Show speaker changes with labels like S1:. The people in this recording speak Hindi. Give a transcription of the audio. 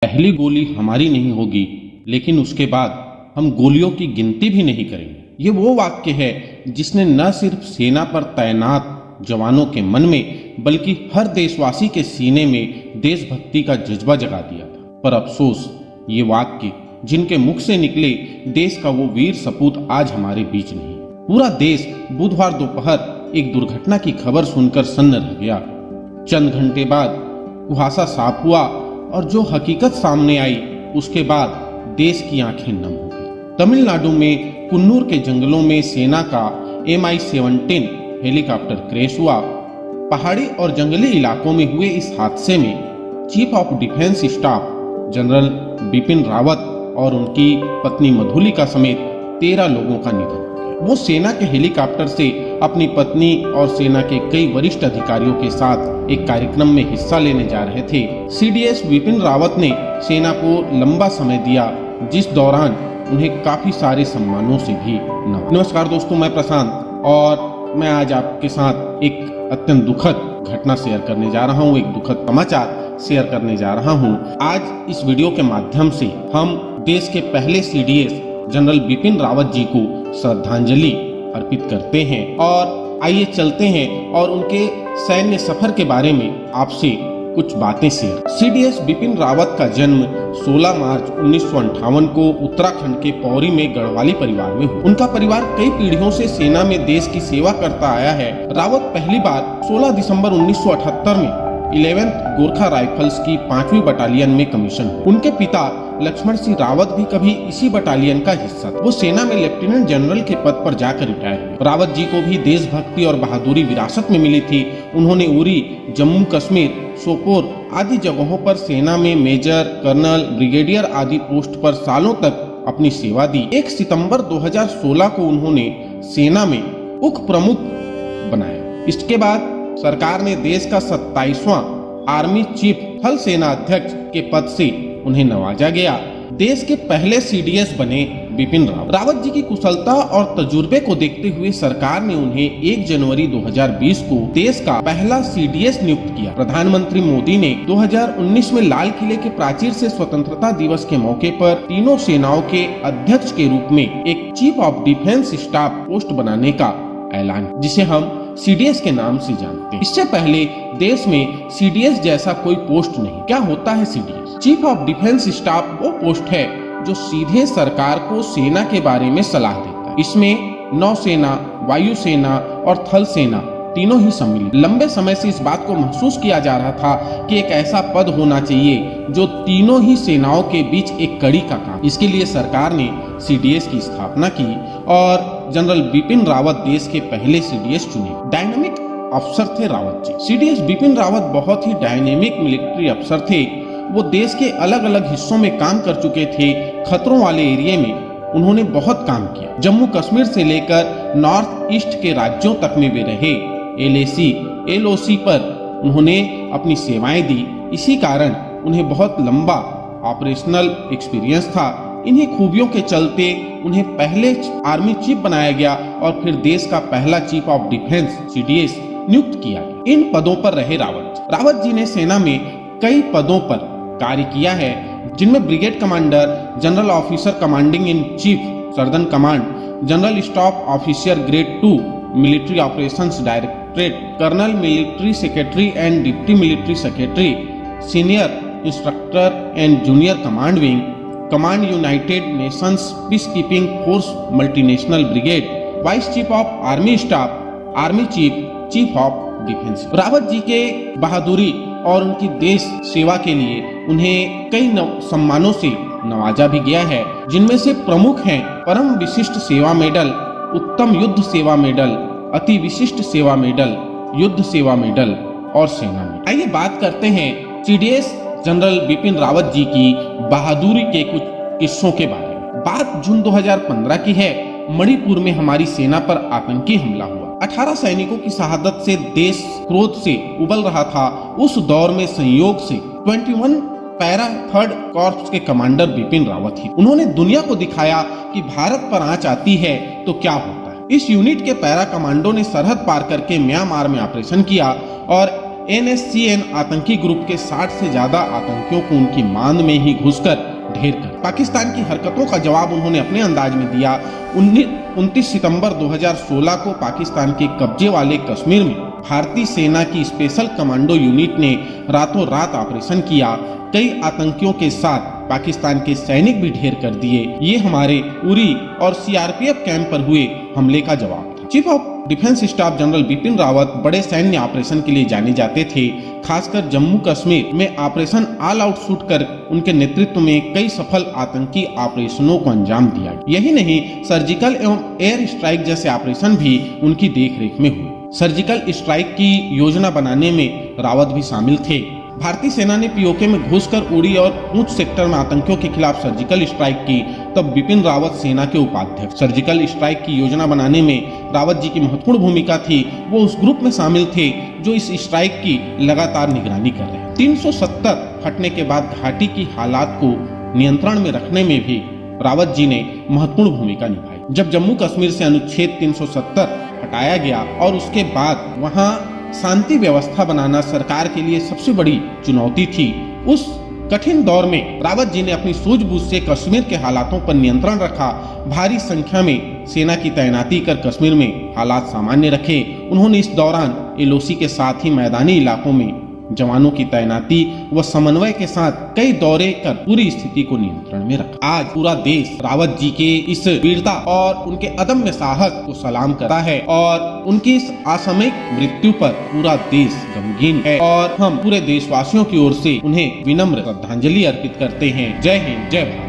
S1: पहली गोली हमारी नहीं होगी, लेकिन उसके बाद हम गोलियों की गिनती भी नहीं करेंगे। ये वो वाक्य है जिसने न सिर्फ सेना पर तैनात जवानों के मन में बल्कि हर देशवासी के सीने में देशभक्ति का जज्बा जगा दिया था। पर अफसोस, ये वाक्य जिनके मुख से निकले देश का वो वीर सपूत आज हमारे बीच नहीं। पूरा देश बुधवार दोपहर एक दुर्घटना की खबर सुनकर सन्न रह गया। चंद घंटे बाद कुहासा साफ हुआ और जो हकीकत सामने आई उसके बाद देश की आंखें नम हो गई। तमिलनाडु में कुन्नूर के जंगलों में सेना का MI-17 हेलीकॉप्टर क्रैश हुआ। पहाड़ी और जंगली इलाकों में हुए इस हादसे में chief of defence staff general Bipin Rawat और उनकी पत्नी मधुलिका समेत 13 लोगों का निधन हो गया। वो सेना के हेलीकॉप्टर से अपनी पत्नी और सेना के कई वरिष्ठ अधिकारियों के साथ एक कार्यक्रम में हिस्सा लेने जा रहे थे। CDS बिपिन रावत ने सेना को लंबा समय दिया, जिस दौरान उन्हें काफी सारे सम्मानों से भी नवाजा। नमस्कार दोस्तों, मैं प्रशांत और मैं आज आपके साथ एक अत्यंत दुखद घटना शेयर करने जा रहा हूँ, एक दुखद समाचार शेयर करने जा रहा हूँ। आज इस वीडियो के माध्यम से हम देश के पहले CDS जनरल बिपिन रावत जी को श्रद्धांजलि अर्पित करते हैं और आइए चलते हैं और उनके सैन्य सफर के बारे में आपसे कुछ बातें शेयर। CDS बिपिन रावत का जन्म 16 मार्च 1958 को उत्तराखंड के पौरी में गढ़वाली परिवार में हुआ। उनका परिवार कई पीढ़ियों से सेना में देश की सेवा करता आया है। रावत पहली बार 16 दिसंबर 1978 में 11th गोरखा राइफल्स की 5वीं बटालियन में कमीशन हुए। उनके पिता लक्ष्मण सिंह रावत भी कभी इसी बटालियन का हिस्सा थे। वो सेना में लेफ्टिनेंट जनरल के पद पर जाकर रिटायर हुए। रावत जी को भी देशभक्ति और बहादुरी विरासत में मिली थी। उन्होंने उरी, जम्मू कश्मीर, सोपोर आदि जगहों पर सेना में मेजर, कर्नल, ब्रिगेडियर आदि पोस्ट पर सालों तक अपनी सेवा दी। 1 सितंबर 2016 को उन्होंने सेना में उप प्रमुख बनाया। इसके बाद सरकार ने देश का 27वां आर्मी चीफ थल सेना अध्यक्ष के पद से उन्हें नवाजा गया। देश के पहले CDS बने बिपिन रावत। रावत जी की कुशलता और तजुर्बे को देखते हुए सरकार ने उन्हें 1 जनवरी 2020 को देश का पहला CDS नियुक्त किया। प्रधानमंत्री मोदी ने 2019 में लाल किले के प्राचीर से स्वतंत्रता दिवस के मौके पर तीनों सेनाओं के अध्यक्ष के रूप में एक chief of defence staff post बनाने का ऐलान, जिसे हम CDS के नाम से जानते हैं। इससे पहले देश में CDS जैसा कोई पोस्ट नहीं। क्या होता है CDS? Chief of defence staff वो पोस्ट है जो सीधे सरकार को सेना के बारे में सलाह देता है। इसमें नौसेना, वायुसेना और थल सेना तीनों ही सम्मिलित। लंबे समय से इस बात को महसूस किया जा रहा था कि एक ऐसा पद होना चाहिए जो तीनों ही सेनाओं के बीच एक कड़ी का काम। इसके लिए सरकार ने CDS की स्थापना की और जनरल बिपिन रावत देश के पहले CDS चुने। डायनामिक अफसर थे रावत जी। CDS बिपिन रावत बहुत ही डायनेमिक मिलिट्री अफसर थे। वो देश के अलग अलग हिस्सों में काम कर चुके थे। खतरों वाले एरिया में उन्होंने बहुत काम किया। जम्मू कश्मीर से लेकर नॉर्थ ईस्ट के राज्यों तक में वे रहे। LAC, LOC पर उन्होंने अपनी सेवाएं दी। इसी कारण उन्हें बहुत लंबा ऑपरेशनल एक्सपीरियंस था। इन्हीं खूबियों के चलते उन्हें पहले आर्मी चीफ बनाया गया और फिर देश का पहला चीफ ऑफ डिफेंस CDS नियुक्त किया गया। इन पदों पर रहे रावत जी ने सेना में कई पदों पर कार्य किया है, जिनमें brigade commander, general officer commanding in chief southern command, general staff officer grade 2 military operations directorate, colonel military secretary and deputy military secretary, senior instructor and junior command wing, command United Nations peace keeping force multinational brigade, vice chief of army staff, army chief, chief of defence. Rawat ji के बहादुरी और उनकी देश सेवा के लिए उन्हें कई सम्मानों से नवाजा भी गया है, जिनमें से प्रमुख हैं परम विशिष्ट सेवा मेडल, उत्तम युद्ध सेवा मेडल, अति विशिष्ट सेवा मेडल, युद्ध सेवा मेडल और सेना में। आइए बात करते हैं CDS जनरल बिपिन रावत जी की बहादुरी के कुछ किस्सों के बारे में। बात जून 2015 की है। मणिपुर में हमारी सेना पर आतंकी हमला हुआ। 18 सैनिकों की शहादत से देश क्रोध से उबल रहा था। उस दौर में संयोग से 21 पैरा 3rd कॉर्प्स के कमांडर बिपिन रावत ही। उन्होंने दुनिया को दिखाया कि भारत पर आंच आती है तो क्या होता है। इस यूनिट के पैरा कमांडो ने सरहद पार करके म्यांमार में ऑपरेशन किया और NSCN आतंकी ग्रुप के 60 से ज्यादा आतंकियों को उनकी मांद में ही घुसकर ढेर कर पाकिस्तान की हरकतों का जवाब उन्होंने अपने अंदाज में दिया। 29 सितंबर 2016 को पाकिस्तान के कब्जे वाले कश्मीर में भारतीय सेना की स्पेशल कमांडो यूनिट ने रातों रात ऑपरेशन किया। कई आतंकियों के साथ पाकिस्तान के सैनिक भी ढेर कर दिए। ये हमारे उरी और CRPF कैंप पर हुए हमले का जवाब था। Chief of defence staff general Bipin Rawat बड़े सैन्य ऑपरेशन के लिए जाने जाते थे। खासकर जम्मू कश्मीर में ऑपरेशन ऑल आउट शूट कर उनके नेतृत्व में कई सफल आतंकी ऑपरेशनों को अंजाम दिया। यही नहीं, सर्जिकल एवं एयर स्ट्राइक जैसे ऑपरेशन भी उनकी देखरेख में हुए। सर्जिकल स्ट्राइक की योजना बनाने में रावत भी शामिल थे। भारतीय सेना ने POK में घुसकर उड़ी और पूंछ सेक्टर में आतंकियों के खिलाफ सर्जिकल स्ट्राइक की, तब बिपिन रावत सेना के उपाध्यक्ष। सर्जिकल स्ट्राइक की योजना बनाने में रावत जी की महत्वपूर्ण भूमिका थी। वो उस ग्रुप में शामिल थे जो इस स्ट्राइक की लगातार निगरानी कर रहे हैं। 370 हटने के बाद घाटी की हालात को नियंत्रण में रखने में भी रावत जी ने महत्वपूर्ण भूमिका निभाई। जब जम्मू कश्मीर से अनुच्छेद 370 हटाया गया और उसके बाद वहां शांति व्यवस्था बनाना सरकार के लिए सबसे बड़ी चुनौती थी, उस कठिन दौर में रावत जी ने अपनी सूझबूझ से कश्मीर के हालातों पर नियंत्रण रखा। भारी संख्या में सेना की तैनाती कर कश्मीर में हालात सामान्य रखे। उन्होंने इस दौरान LOC के साथ ही मैदानी इलाकों में जवानों की तैनाती व समन्वय के साथ कई दौरे कर पूरी स्थिति को नियंत्रण में रखा। आज पूरा देश रावत जी के इस वीरता और उनके अदम्य साहस को सलाम करता है और उनकी इस असामयिक मृत्यु पर पूरा देश गमगीन है और हम पूरे देशवासियों की ओर से उन्हें विनम्र श्रद्धांजलि अर्पित करते हैं। जय हिंद, जय भारत।